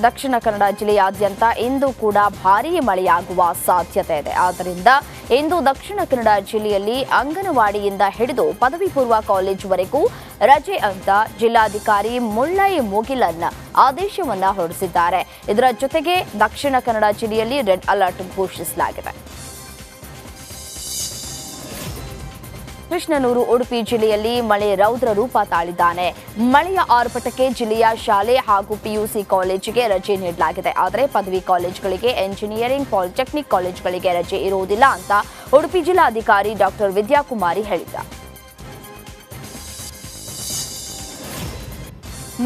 ದಕ್ಷಿಣ ಕನ್ನಡ ಜಿಲ್ಲೆಯಾದ್ಯಂತ ಇಂದು ಕೂಡ ಭಾರೀ ಮಳೆಯಾಗುವ ಸಾಧ್ಯತೆ ಇದೆ. ಆದ್ದರಿಂದ ಇಂದು ದಕ್ಷಿಣ ಕನ್ನಡ ಜಿಲ್ಲೆಯಲ್ಲಿ ಅಂಗನವಾಡಿಯಿಂದ ಹಿಡಿದು ಪದವಿ ಪೂರ್ವ ಕಾಲೇಜುವರೆಗೂ ರಜೆ ಅಂತ ಜಿಲ್ಲಾಧಿಕಾರಿ ಮುಳ್ಳೈ ಮುಗಿಲನ್ ಆದೇಶವನ್ನ ಹೊರಡಿಸಿದ್ದಾರೆ. ಇದರ ಜೊತೆಗೆ ದಕ್ಷಿಣ ಕನ್ನಡ ಜಿಲ್ಲೆಯಲ್ಲಿ ರೆಡ್ ಅಲರ್ಟ್ ಘೋಷಿಸಲಾಗಿದೆ. ಕೃಷ್ಣನೂರು ಉಡುಪಿ ಜಿಲ್ಲೆಯಲ್ಲಿ ಮಳೆ ರೌದ್ರ ರೂಪ ತಾಳಿದ್ದಾನೆ. ಮಳೆಯ ಆರ್ಭಟಕ್ಕೆ ಜಿಲ್ಲೆಯ ಶಾಲೆ ಹಾಗೂ ಪಿಯುಸಿ ಕಾಲೇಜಿಗೆ ರಜೆ ನೀಡಲಾಗಿದೆ. ಆದರೆ ಪದವಿ ಕಾಲೇಜುಗಳಿಗೆ, ಎಂಜಿನಿಯರಿಂಗ್, ಪಾಲಿಟೆಕ್ನಿಕ್ ಕಾಲೇಜುಗಳಿಗೆ ರಜೆ ಇರುವುದಿಲ್ಲ ಅಂತ ಉಡುಪಿ ಜಿಲ್ಲಾಧಿಕಾರಿ ಡಾಕ್ಟರ್ ವಿದ್ಯಾಕುಮಾರಿ ಹೇಳಿದ್ದಾರೆ.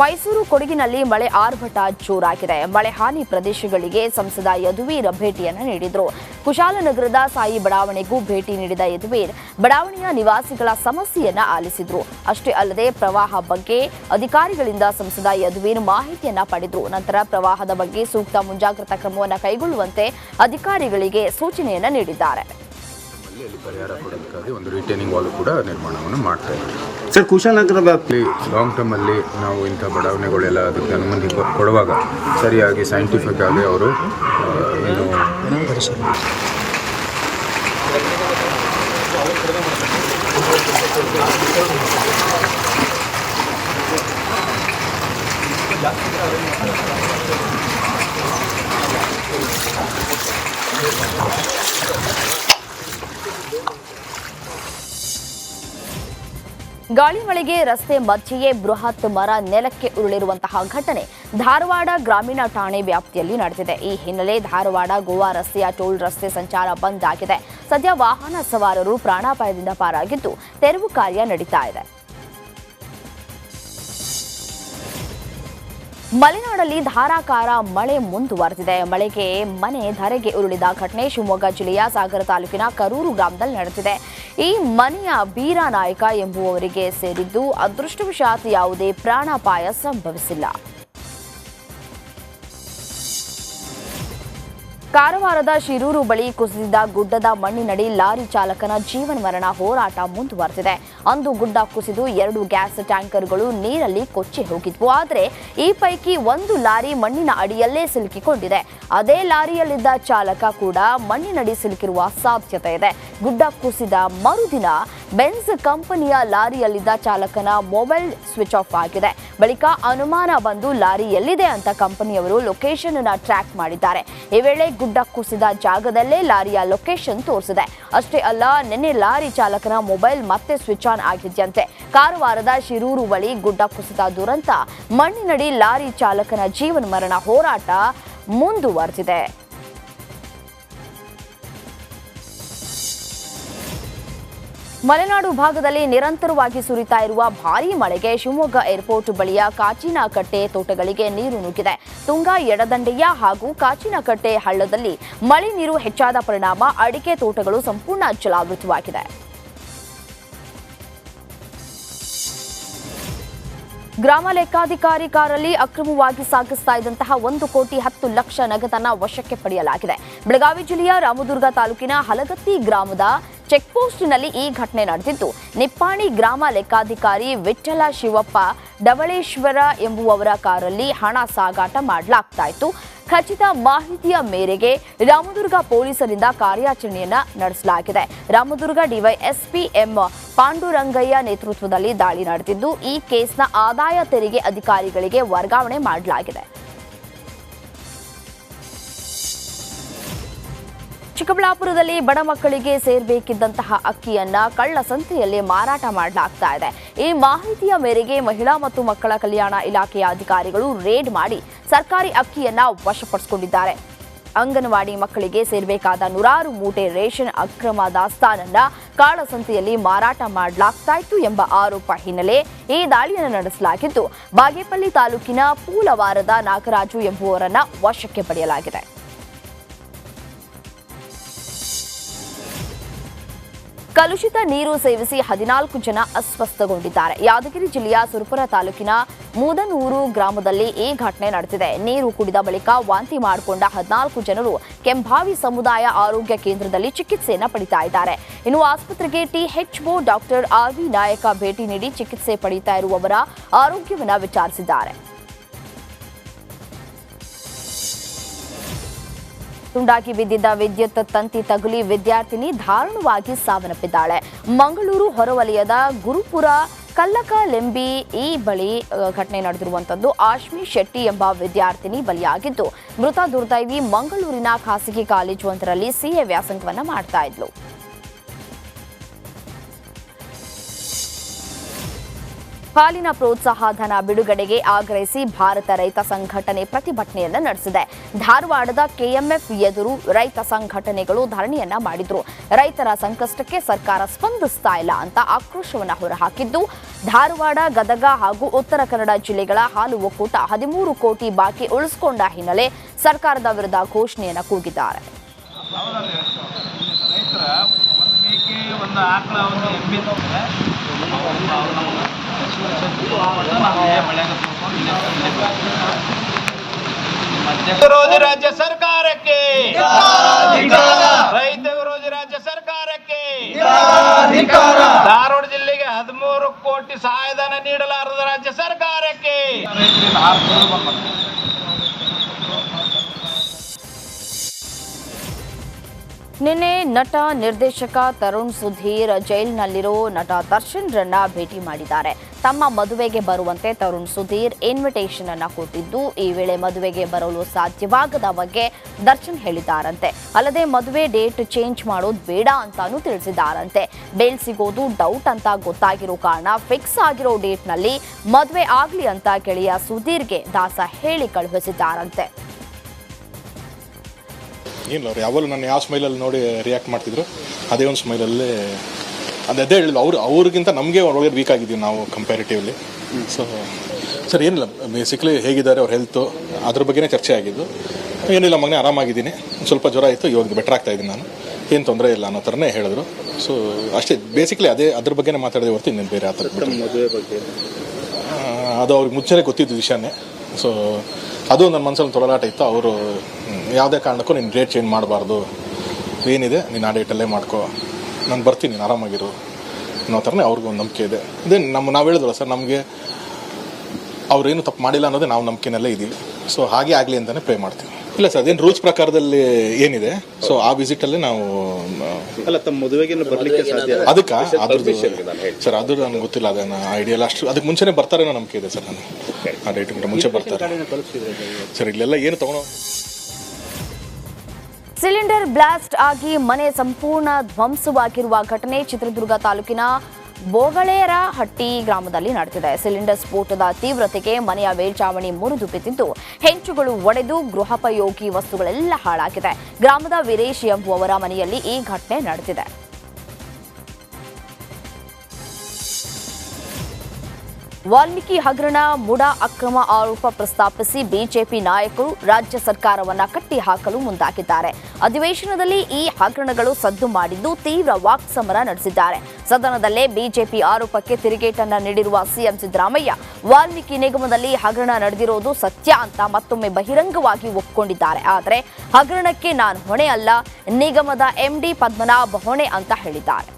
ಮೈಸೂರು ಕೊಡಗಿನಲ್ಲಿ ಮಳೆ ಆರ್ಭಟ ಜೋರಾಗಿದೆ. ಮಳೆ ಹಾನಿ ಪ್ರದೇಶಗಳಿಗೆ ಸಂಸದ ಯದುವೀರ್ ಭೇಟಿಯನ್ನು ನೀಡಿದರು. ಕುಶಾಲನಗರದ ಸಾಯಿ ಬಡಾವಣೆಗೂ ಭೇಟಿ ನೀಡಿದ ಯದುವೀರ್ ಬಡಾವಣೆಯ ನಿವಾಸಿಗಳ ಸಮಸ್ಯೆಯನ್ನ ಆಲಿಸಿದ್ರು. ಅಷ್ಟೇ ಅಲ್ಲದೆ ಪ್ರವಾಹ ಬಗ್ಗೆ ಅಧಿಕಾರಿಗಳಿಂದ ಸಂಸದ ಯದುವೀರ್ ಮಾಹಿತಿಯನ್ನ ಪಡೆದರು. ನಂತರ ಪ್ರವಾಹದ ಬಗ್ಗೆ ಸೂಕ್ತ ಮುಂಜಾಗ್ರತಾ ಕ್ರಮವನ್ನು ಕೈಗೊಳ್ಳುವಂತೆ ಅಧಿಕಾರಿಗಳಿಗೆ ಸೂಚನೆಯನ್ನ ನೀಡಿದ್ದಾರೆ. ಪರಿಹಾರ ಕೊಡೋದಕ್ಕಾಗಿ ಒಂದು ರಿಟೈನಿಂಗ್ ವಾಲ್ ಕೂಡ ನಿರ್ಮಾಣವನ್ನು ಮಾಡ್ತಾ ಇದ್ದೀವಿ. ಸರ್, ಕುಶಾಲನಗರ ವ್ಯಾಪ್ತಿ ಲಾಂಗ್ ಟರ್ಮಲ್ಲಿ ನಾವು ಇಂಥ ಬಡಾವಣೆಗಳೆಲ್ಲ ಅದಕ್ಕೆ ಅನುಮತಿ ಕೊಡುವಾಗ ಸರಿಯಾಗಿ ಸೈಂಟಿಫಿಕ್ ಆಗಿ ಅವರು ಗಾಳಿ ಮಳೆಗೆ ರಸ್ತೆ ಮಧ್ಯೆಯೇ ಬೃಹತ್ ಮರ ನೆಲಕ್ಕೆ ಉರುಳಿರುವಂತಹ ಘಟನೆ ಧಾರವಾಡ ಗ್ರಾಮೀಣ ಠಾಣೆ ವ್ಯಾಪ್ತಿಯಲ್ಲಿ ನಡೆದಿದೆ. ಈ ಹಿನ್ನೆಲೆ ಧಾರವಾಡ ಗೋವಾ ರಸ್ತೆಯ ಟೋಲ್ ರಸ್ತೆ ಸಂಚಾರ ಬಂದ್ ಆಗಿದೆ. ಸದ್ಯ ವಾಹನ ಸವಾರರು ಪ್ರಾಣಾಪಾಯದಿಂದ ಪಾರಾಗಿದ್ದು ತೆರವು ಕಾರ್ಯ ನಡೀತಾ ಇದೆ. ಮಲೆನಾಡಲ್ಲಿ ಧಾರಾಕಾರ ಮಳೆ ಮುಂದುವರೆದಿದೆ. ಮಳೆಗೆ ಮನೆ ಧರೆಗೆ ಉರುಳಿದ ಘಟನೆ ಶಿವಮೊಗ್ಗ ಜಿಲ್ಲೆಯ ಸಾಗರ ತಾಲೂಕಿನ ಕರೂರು ಗ್ರಾಮದಲ್ಲಿ ನಡೆದಿದೆ. ಈ ಮನೆಯ ಬೀರಾನಾಯಕ ಎಂಬುವವರಿಗೆ ಸೇರಿದ್ದು. ಅದೃಷ್ಟವಶಾತ್ ಯಾವುದೇ ಪ್ರಾಣಾಪಾಯ ಸಂಭವಿಸಿಲ್ಲ. ಕಾರವಾರದ ಶಿರೂರು ಬಳಿ ಕುಸಿದ ಗುಡ್ಡದ ಮಣ್ಣಿನಡಿ ಲಾರಿ ಚಾಲಕನ ಜೀವನ ಮರಣ ಹೋರಾಟ ಮುಂದುವರೆದಿದೆ. ಅಂದು ಗುಡ್ಡ ಕುಸಿದು 2 ಗ್ಯಾಸ್ ಟ್ಯಾಂಕರ್ಗಳು ನೀರಲ್ಲಿ ಕೊಚ್ಚಿ ಹೋಗಿದ್ವು. ಆದರೆ ಈ ಪೈಕಿ ಒಂದು ಲಾರಿ ಮಣ್ಣಿನ ಅಡಿಯಲ್ಲೇ ಸಿಲುಕಿಕೊಂಡಿದೆ. ಅದೇ ಲಾರಿಯಲ್ಲಿದ್ದ ಚಾಲಕ ಕೂಡ ಮಣ್ಣಿನಡಿ ಸಿಲುಕಿರುವ ಸಾಧ್ಯತೆ ಇದೆ. ಗುಡ್ಡ ಕುಸಿದ ಮರುದಿನ ಬೆನ್ಸ್ ಕಂಪನಿಯ ಲಾರಿಯಲ್ಲಿದ್ದ ಚಾಲಕನ ಮೊಬೈಲ್ ಸ್ವಿಚ್ ಆಫ್ ಆಗಿದೆ. ಬಳಿಕ ಅನುಮಾನ ಬಂದು ಲಾರಿ ಎಲ್ಲಿದೆ ಅಂತ ಕಂಪನಿಯವರು ಲೊಕೇಶನ್ ಅನ್ನು ಟ್ರ್ಯಾಕ್ ಮಾಡಿದ್ದಾರೆ. ಈ ವೇಳೆ ಗುಡ್ಡ ಕುಸಿದ ಜಾಗದಲ್ಲೇ ಲಾರಿಯ ಲೊಕೇಶನ್ ತೋರಿಸಿದೆ. ಅಷ್ಟೇ ಅಲ್ಲ, ನಿನ್ನೆ ಲಾರಿ ಚಾಲಕನ ಮೊಬೈಲ್ ಮತ್ತೆ ಸ್ವಿಚ್ ಆನ್ ಆಗಿದೆಯಂತೆ. ಕಾರವಾರದ ಶಿರೂರು ಬಳಿ ಗುಡ್ಡ ಕುಸಿದ ದುರಂತ, ಮಣ್ಣಿನಡಿ ಲಾರಿ ಚಾಲಕನ ಜೀವನ ಮರಣ ಹೋರಾಟ ಮುಂದುವರೆದಿದೆ. ಮಲೆನಾಡು ಭಾಗದಲ್ಲಿ ನಿರಂತರವಾಗಿ ಸುರಿತಾ ಇರುವ ಭಾರೀ ಮಳೆಗೆ ಶಿವಮೊಗ್ಗ ಏರ್ಪೋರ್ಟ್ ಬಳಿಯ ಕಾಚಿನಕಟ್ಟೆ ತೋಟಗಳಿಗೆ ನೀರು ನುಗ್ಗಿದೆ. ತುಂಗಾ ಎಡದಂಡೆಯ ಹಾಗೂ ಕಾಚಿನಕಟ್ಟೆ ಹಳ್ಳದಲ್ಲಿ ಮಳೆ ನೀರು ಹೆಚ್ಚಾದ ಪರಿಣಾಮ ಅಡಿಕೆ ತೋಟಗಳು ಸಂಪೂರ್ಣ ಜಲಾವೃತವಾಗಿದೆ. ಗ್ರಾಮ ಲೆಕ್ಕಾಧಿಕಾರಿ ಕಾರಲ್ಲಿ ಅಕ್ರಮವಾಗಿ ಸಾಗಿಸ್ತಾ ಇದ್ದಂತಹ 1,10,00,000 ನಗದನ್ನ ವಶಕ್ಕೆ ಪಡೆಯಲಾಗಿದೆ. ಬೆಳಗಾವಿ ಜಿಲ್ಲೆಯ ರಾಮದುರ್ಗ ತಾಲೂಕಿನ ಹಲಗತ್ತಿ ಗ್ರಾಮದ ಚೆಕ್ಪೋಸ್ಟ್ನಲ್ಲಿ ಈ ಘಟನೆ ನಡೆದಿದ್ದು, ನಿಪ್ಪಾಣಿ ಗ್ರಾಮ ಲೆಕ್ಕಾಧಿಕಾರಿ ವಿಠ್ಠಲ ಶಿವಪ್ಪ ಡವಳೇಶ್ವರ ಎಂಬುವವರ ಕಾರಲ್ಲಿ ಹಣ ಸಾಗಾಟ ಮಾಡಲಾಗ್ತಾ ಇತ್ತು. ಖಚಿತ ಮಾಹಿತಿಯ ಮೇರೆಗೆ ರಾಮದುರ್ಗ ಪೊಲೀಸರಿಂದ ಕಾರ್ಯಾಚರಣೆಯನ್ನ ನಡೆಸಲಾಗಿದೆ. ರಾಮದುರ್ಗ ಡಿವೈಎಸ್ಪಿ ಎಂ ಪಾಂಡುರಂಗಯ್ಯ ನೇತೃತ್ವದಲ್ಲಿ ದಾಳಿ ನಡೆದಿದ್ದು, ಈ ಕೇಸ್ನ ಆದಾಯ ತೆರಿಗೆ ಅಧಿಕಾರಿಗಳಿಗೆ ವರ್ಗಾವಣೆ ಮಾಡಲಾಗಿದೆ. ಚಿಕ್ಕಬಳ್ಳಾಪುರದಲ್ಲಿ ಬಡ ಮಕ್ಕಳಿಗೆ ಸೇರಬೇಕಿದ್ದಂತಹ ಅಕ್ಕಿಯನ್ನ ಕಳ್ಳ ಸಂತೆಯಲ್ಲಿ ಮಾರಾಟ ಮಾಡಲಾಗ್ತಾ ಇದೆ. ಈ ಮಾಹಿತಿಯ ಮೇರೆಗೆ ಮಹಿಳಾ ಮತ್ತು ಮಕ್ಕಳ ಕಲ್ಯಾಣ ಇಲಾಖೆಯ ಅಧಿಕಾರಿಗಳು ರೇಡ್ ಮಾಡಿ ಸರ್ಕಾರಿ ಅಕ್ಕಿಯನ್ನ ವಶಪಡಿಸಿಕೊಂಡಿದ್ದಾರೆ. ಅಂಗನವಾಡಿ ಮಕ್ಕಳಿಗೆ ಸೇರಬೇಕಾದ 100 ಮೂಟೆ ರೇಷನ್ ಅಕ್ರಮ ದಾಸ್ತಾನನ್ನ ಕಾಳಸಂತೆಯಲ್ಲಿ ಮಾರಾಟ ಮಾಡಲಾಗ್ತಾ ಇತ್ತು ಎಂಬ ಆರೋಪ ಹಿನ್ನೆಲೆ ಈ ದಾಳಿಯನ್ನು ನಡೆಸಲಾಗಿದ್ದು, ಬಾಗೇಪಲ್ಲಿ ತಾಲೂಕಿನ ಪೂಲವಾರದ ನಾಗರಾಜು ಎಂಬುವರನ್ನ ವಶಕ್ಕೆ ಪಡೆಯಲಾಗಿದೆ. ಕಲುಷಿತ ನೀರು ಸೇವಿಸಿ 14 ಜನ ಅಸ್ವಸ್ಥಗೊಂಡಿದ್ದಾರೆ. ಯಾದಗಿರಿ ಜಿಲ್ಲೆಯ ಸುರಪುರ ತಾಲೂಕಿನ ಮೂದನೂರು ಗ್ರಾಮದಲ್ಲಿ ಈ ಘಟನೆ ನಡೆದಿದೆ. ನೀರು ಕುಡಿದ ಬಳಿಕ ವಾಂತಿ ಮಾಡಿಕೊಂಡ 14 ಜನರು ಕೆಂಭಾವಿ ಸಮುದಾಯ ಆರೋಗ್ಯ ಕೇಂದ್ರದಲ್ಲಿ ಚಿಕಿತ್ಸೆಯನ್ನು ಪಡಿತಾ ಇದ್ದಾರೆ. ಇನ್ನು ಆಸ್ಪತ್ರೆಗೆ ಟಿಎಚ್ಒ ಡಾಕ್ಟರ್ ಆರ್.ವಿ. ನಾಯಕ ಭೇಟಿ ನೀಡಿ ಚಿಕಿತ್ಸೆ ಪಡೆಯುತ್ತಾ ಇರುವವರ ಆರೋಗ್ಯವನ್ನು ವಿಚಾರಿಸಿದ್ದಾರೆ. ತುಂಡಾಗಿ ಬಿದ್ದಿದ್ದ ವಿದ್ಯುತ್ ತಂತಿ ತಗುಲಿ ವಿದ್ಯಾರ್ಥಿನಿ ದಾರುಣವಾಗಿ ಸಾವನ್ನಪ್ಪಿದ್ದಾಳೆ. ಮಂಗಳೂರು ಹೊರವಲಯದ ಗುರುಪುರ ಕಲ್ಲಕಲೆಂಬಿ ಈ ಬಳಿ ಘಟನೆ ನಡೆದಿರುವಂತದ್ದು. ಆಶ್ಮಿ ಶೆಟ್ಟಿ ಎಂಬ ವಿದ್ಯಾರ್ಥಿನಿ ಬಲಿಯಾಗಿದ್ದು, ಮೃತ ದುರ್ದೈವಿ ಮಂಗಳೂರಿನ ಖಾಸಗಿ ಕಾಲೇಜು ಒಂದರಲ್ಲಿ ಸಿಎ ವ್ಯಾಸಂಗವನ್ನ ಮಾಡ್ತಾ ಇದ್ಲು. ಹಾಲಿನ ಪ್ರೋತ್ಸಾಹ ಧನ ಬಿಡುಗಡೆಗೆ ಆಗ್ರಹಿಸಿ ಭಾರತ ರೈತ ಸಂಘಟನೆ ಪ್ರತಿಭಟನೆಯನ್ನ ನಡೆಸಿದೆ. ಧಾರವಾಡದ ಕೆಎಂಎಫ್ ಎದುರು ರೈತ ಸಂಘಟನೆಗಳು ಧರಣಿಯನ್ನ ಮಾಡಿದ್ರು. ರೈತರ ಸಂಕಷ್ಟಕ್ಕೆ ಸರ್ಕಾರ ಸ್ಪಂದಿಸ್ತಾ ಇಲ್ಲ ಅಂತ ಆಕ್ರೋಶವನ್ನ ಹೊರಹಾಕಿದ್ದು, ಧಾರವಾಡ, ಗದಗ ಹಾಗೂ ಉತ್ತರ ಕನ್ನಡ ಜಿಲ್ಲೆಗಳ ಹಾಲು ಒಕ್ಕೂಟ 13 ಕೋಟಿ ಬಾಕಿ ಉಳಿಸಿಕೊಂಡ ಹಿನ್ನೆಲೆ ಸರ್ಕಾರದ ವಿರುದ್ಧ ಘೋಷಣೆಯನ್ನ ಕೂಗಿದ್ದಾರೆ. ವಿರೋಧಿ ರಾಜ್ಯ ಸರ್ಕಾರಕ್ಕೆ, ರೈತ ವಿರೋಧಿ ರಾಜ್ಯ ಸರ್ಕಾರಕ್ಕೆ, ಧಾರವಾಡ ಜಿಲ್ಲೆಗೆ 13 ಕೋಟಿ ಸಹಾಯಧನ ನೀಡಲಾರದ ರಾಜ್ಯ ಸರ್ಕಾರಕ್ಕೆ. ನಿನ್ನೆ ನಟ ನಿರ್ದೇಶಕ ತರುಣ್ ಸುಧೀರ್ ಜೈಲಿನಲ್ಲಿರೋ ನಟ ದರ್ಶನ್ ರನ್ನ ಭೇಟಿ ಮಾಡಿದ್ದಾರೆ. ತಮ್ಮ ಮದುವೆಗೆ ಬರುವಂತೆ ತರುಣ್ ಸುಧೀರ್ ಇನ್ವಿಟೇಷನ್ ಅನ್ನ ಕೊಟ್ಟಿದ್ದು, ಈ ವೇಳೆ ಮದುವೆಗೆ ಬರಲು ಸಾಧ್ಯವಾಗದ ಬಗ್ಗೆ ದರ್ಶನ್ ಹೇಳಿದ್ದಾರಂತೆ. ಅಲ್ಲದೆ ಮದುವೆ ಡೇಟ್ ಚೇಂಜ್ ಮಾಡೋದು ಬೇಡ ಅಂತಾನೂ ತಿಳಿಸಿದ್ದಾರಂತೆ. ಬೇಲ್ ಸಿಗೋದು ಡೌಟ್ ಅಂತ ಗೊತ್ತಾಗಿರೋ ಕಾರಣ ಫಿಕ್ಸ್ ಆಗಿರೋ ಡೇಟ್ನಲ್ಲಿ ಮದುವೆ ಆಗ್ಲಿ ಅಂತ ಗೆಳೆಯ ಸುಧೀರ್ಗೆ ದಾಸ ಹೇಳಿ ಕಳುಹಿಸಿದ್ದಾರಂತೆ. ಏನಿಲ್ಲ, ಅವ್ರು ಯಾವಾಗಲೂ ನಾನು ಯಾವ ಸ್ಮೈಲಲ್ಲಿ ನೋಡಿ ರಿಯಾಕ್ಟ್ ಮಾಡ್ತಿದ್ರು, ಅದೇ ಒಂದು ಸ್ಮೈಲಲ್ಲೇ ಅದೇ ಹೇಳಿಲ್ಲ. ಅವ್ರಿಗಿಂತ ನಮಗೆ ಒಳಗೆ ವೀಕ್ ಆಗಿದ್ದೀವಿ ನಾವು ಕಂಪ್ಯಾರಿಟಿವ್ಲಿ. ಸರ್ ಏನಿಲ್ಲ, ಬೇಸಿಕ್ಲಿ ಹೇಗಿದ್ದಾರೆ ಅವ್ರ ಹೆಲ್ತು, ಅದ್ರ ಬಗ್ಗೆನೇ ಚರ್ಚೆ ಆಗಿದ್ದು. ಏನಿಲ್ಲ ಮಗನೇ, ಆರಾಮಾಗಿದ್ದೀನಿ, ಸ್ವಲ್ಪ ಜ್ವರ ಇತ್ತು, ಇವಾಗ ಬೆಟರ್ ಆಗ್ತಾ ಇದ್ದೀನಿ, ನಾನು ಏನು ತೊಂದರೆ ಇಲ್ಲ ಅನ್ನೋ ಥರನೇ ಹೇಳಿದ್ರು. ಸೊ ಅಷ್ಟೇ, ಬೇಸಿಕ್ಲಿ ಅದ್ರ ಬಗ್ಗೆನೇ ಮಾತಾಡಿದೆ ಹೊರತು ಇನ್ನೇನು ಬೇರೆ ಆ ಥರ ಮದುವೆ ಬಗ್ಗೆ ಅದು ಅವ್ರಿಗೆ ಮುಂಚೆನೇ ಗೊತ್ತಿದ್ದು ವಿಷಯನೇ. ಸೊ ಅದು ನನ್ನ ಮನಸ್ಸಲ್ಲಿ ತೊಳಲಾಟ ಇತ್ತು. ಅವರು ಯಾವುದೇ ಕಾರಣಕ್ಕೂ ನೀನು ಡೇಟ್ ಚೇಂಜ್ ಮಾಡಬಾರ್ದು, ಏನಿದೆ ನೀನು ಆ ಡೇಟಲ್ಲೇ ಮಾಡ್ಕೋ, ನಾನು ಬರ್ತೀನಿ, ನೀನು ಆರಾಮಾಗಿರು ಅನ್ನೋ ಥರನೇ ಅವ್ರಿಗೊಂದು ನಂಬಿಕೆ ಇದೆ. ಇದೇ ನಾವು ಹೇಳಿದ್ವಲ್ಲ ಸರ್, ನಮಗೆ ಅವ್ರೇನು ತಪ್ಪು ಮಾಡಿಲ್ಲ ಅನ್ನೋದೇ ನಾವು ನಂಬಿಕೆನಲ್ಲೇ ಇದ್ದೀವಿ. ಸೊ ಹಾಗೆ ಆಗಲಿ ಅಂತಲೇ ಪ್ರೇ ಮಾಡ್ತೀವಿ. ಇಲ್ಲ ಸರ್, ಅದೇನು ರೂಲ್ಸ್ ಪ್ರಕಾರದಲ್ಲಿ ಏನಿದೆ, ಸೊ ಆ ವಿಸಿಟಲ್ಲಿ ನಾವು ತಮ್ಮ ಮದುವೆಗೆ ಬರಲಿಕ್ಕೆ ಸಾಧ್ಯ ಅದಕ್ಕೆ ಅದ್ರದ್ದು ಸರ್, ಅದು ನನಗೆ ಗೊತ್ತಿಲ್ಲ, ಅದನ್ನು ಐಡಿಯಾ ಇಲ್ಲ. ಅಷ್ಟು ಅದಕ್ಕೆ ಮುಂಚೆನೇ ಬರ್ತಾರೆ ಅನ್ನೋ ನಂಬಿಕೆ ಇದೆ ಸರ್. ನಾನು ಆ ಡೇಟ್ಗಿಂತ ಮುಂಚೆ ಬರ್ತಾರೆ ಸರ್. ಇಲ್ಲೆಲ್ಲ ಏನು ತಗೊಂಡು ಸಿಲಿಂಡರ್ ಬ್ಲಾಸ್ಟ್ ಆಗಿ ಮನೆ ಸಂಪೂರ್ಣ ಧ್ವಂಸವಾಗಿರುವ ಘಟನೆ ಚಿತ್ರದುರ್ಗ ತಾಲೂಕಿನ ಬೋಗಳೇರಹಟ್ಟಿ ಗ್ರಾಮದಲ್ಲಿ ನಡೆದಿದೆ. ಸಿಲಿಂಡರ್ ಸ್ಫೋಟದ ತೀವ್ರತೆಗೆ ಮನೆಯ ಮೇಲ್ಚಾವಣಿ ಮುರಿದು ಬಿದ್ದಿದ್ದು, ಹೆಂಚುಗಳು ಒಡೆದು ಗೃಹೋಪಯೋಗಿ ವಸ್ತುಗಳೆಲ್ಲ ಹಾಳಾಗಿದೆ. ಗ್ರಾಮದ ವೀರೇಶ್ ಎಂಬುವವರ ಮನೆಯಲ್ಲಿ ಈ ಘಟನೆ ನಡೆದಿದೆ. ವಾಲ್ಮೀಕಿ ಹಗರಣ ಮುಡಾ ಅಕ್ರಮ ಆರೋಪ ಪ್ರಸ್ತಾಪಿಸಿ ಬಿಜೆಪಿ ನಾಯಕರು ರಾಜ್ಯ ಸರ್ಕಾರವನ್ನ ಕಟ್ಟಿಹಾಕಲು ಮುಂದಾಗಿದ್ದಾರೆ. ಅಧಿವೇಶನದಲ್ಲಿ ಈ ಹಗರಣಗಳು ಸದ್ದು ಮಾಡಿದ್ದು ತೀವ್ರ ವಾಕ್ಸಮರ ನಡೆಸಿದ್ದಾರೆ. ಸದನದಲ್ಲೇ ಬಿಜೆಪಿ ಆರೋಪಕ್ಕೆ ತಿರುಗೇಟನ್ನ ನೀಡಿರುವ ಸಿಎಂ ಸಿದ್ದರಾಮಯ್ಯ, ವಾಲ್ಮೀಕಿ ನಿಗಮದಲ್ಲಿ ಹಗರಣ ನಡೆದಿರೋದು ಸತ್ಯ ಅಂತ ಮತ್ತೊಮ್ಮೆ ಬಹಿರಂಗವಾಗಿ ಒಪ್ಪಿಕೊಂಡಿದ್ದಾರೆ. ಆದರೆ ಹಗರಣಕ್ಕೆ ನಾನು ಹೊಣೆ ಅಲ್ಲ, ನಿಗಮದ ಎಂಡಿ ಪದ್ಮನಾಭ ಹೊಣೆ ಅಂತ ಹೇಳಿದ್ದಾರೆ.